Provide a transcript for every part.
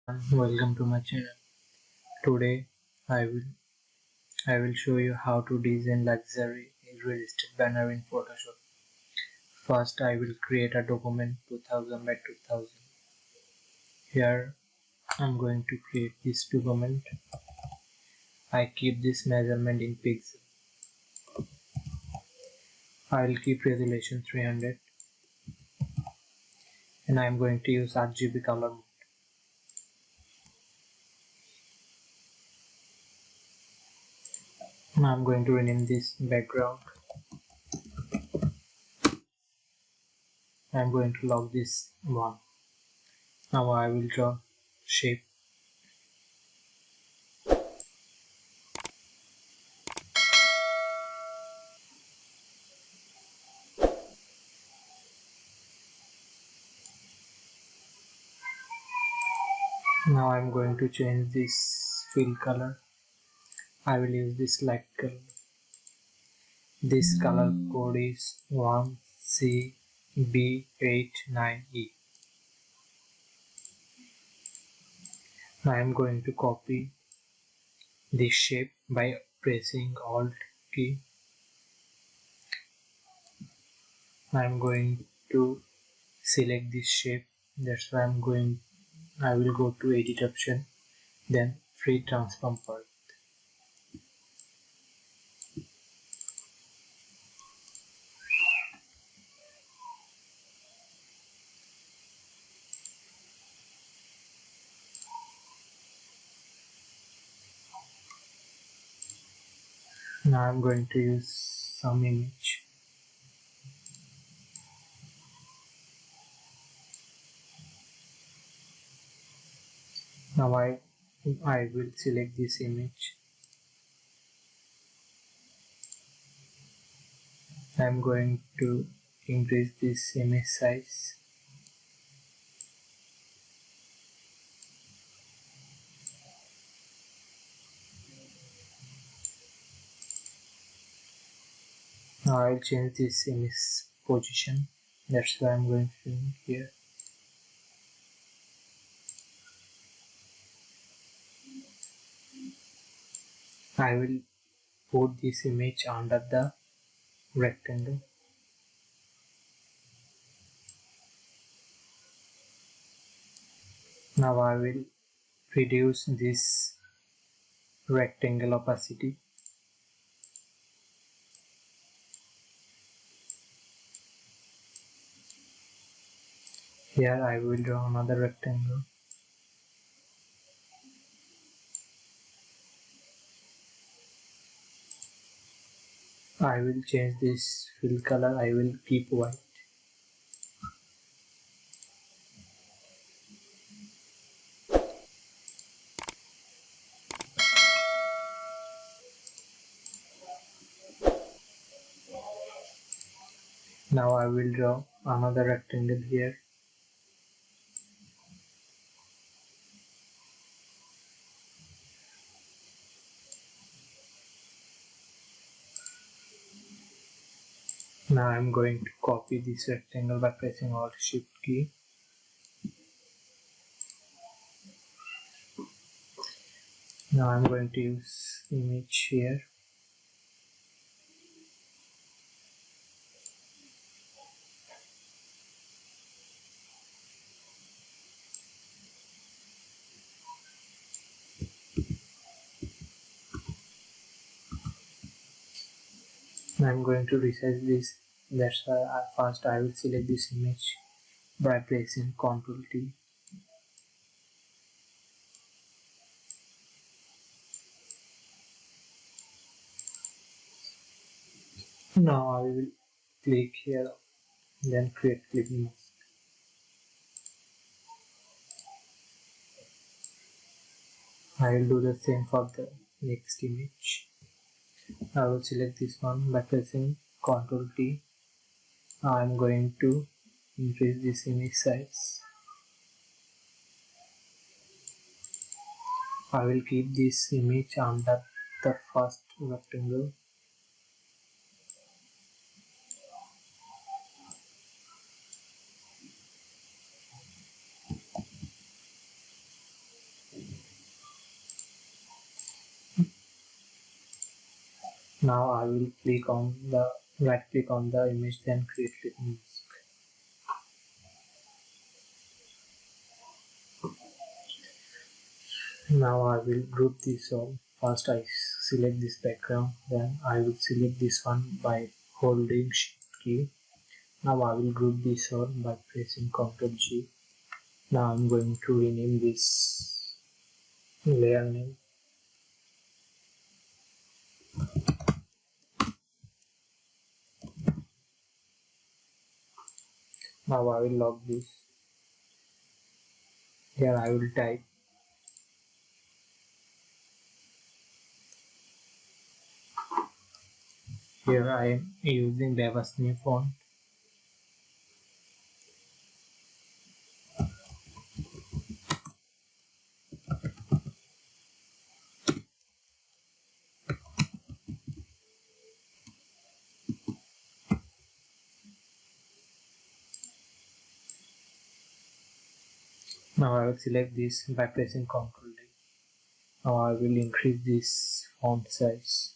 Welcome to my channel. Today I will I will show you how to design luxury real estate banner in Photoshop. First I will create a document 2000 by 2000. Here I'm going to create this document. I keep this measurement in pixel. I will keep resolution 300 and I am going to use RGB color mode. Now I'm going to rename this background. I'm going to lock this one. Now I will draw shape. Now I'm going to change this fill color. I will use this light color. This color code is 1CB89E. Now I am going to copy this shape by pressing Alt key. I am going to select this shape. That's why I will go to edit option, then free transform path. Now I am going to use some image. Now I will select this image. I am going to increase this image size. Now I'll change this image position. That's why I'm going to here. I will put this image under the rectangle. Now I will reduce this rectangle opacity. Here I will draw another rectangle. I will change this fill color. I will keep white. Now I will draw another rectangle here. Now I'm going to copy this rectangle by pressing Alt Shift key. Now I'm going to use image here. I'm going to resize this. That's why first I will select this image by pressing Ctrl T. Now I will click here, then create clip mask. I will do the same for the next image. I will select this one by pressing Ctrl T. Now I'm going to increase this image size. I will keep this image under the first rectangle. Now I will click on the right click on the image, then create clipping mask. Now I will group this all. First I select this background, then I will select this one by holding Shift key. Now I will group this all by pressing Ctrl G. Now I'm going to rename this layer name. Now I will log this. Here I will type. Here I am using Devasni font. Now I will select this by pressing Ctrl D. Now I will increase this font size.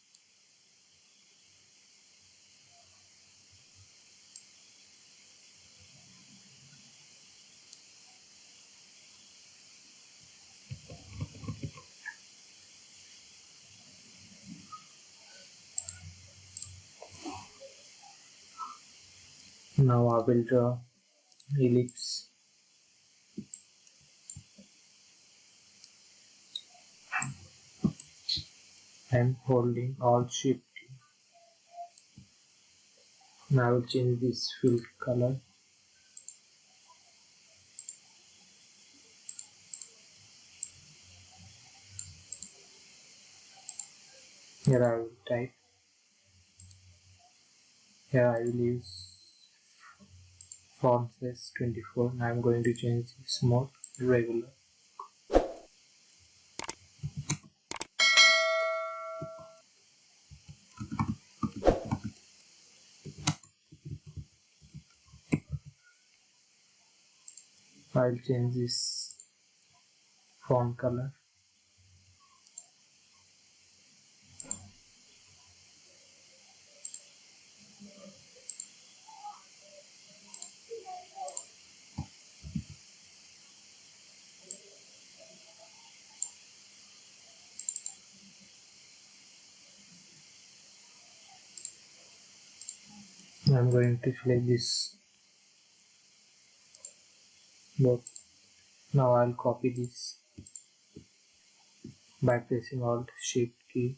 Now I will draw ellipse. I am holding Alt Shift. Now I will change this fill color. Here I will type. Here I will use font size 24. Now I am going to change this mode regular. I will change this font color. I am going to select this both. Now I will copy this by pressing Alt Shift key.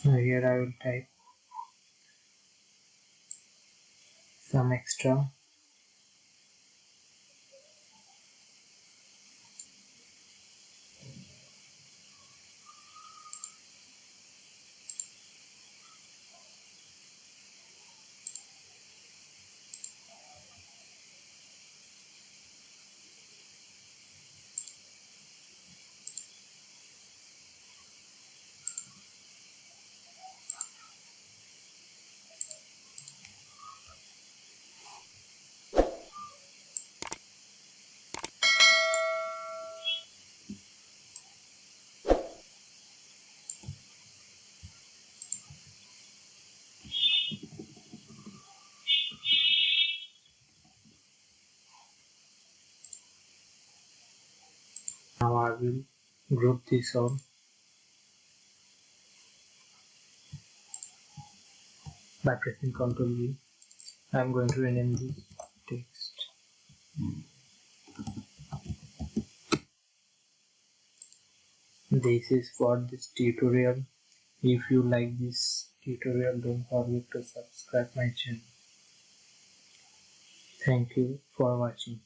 Now here I will type some extra. Now I will group this all by pressing Ctrl V. I am going to rename this text. this is for this tutorial. If you like this tutorial, don't forget to subscribe my channel. Thank you for watching.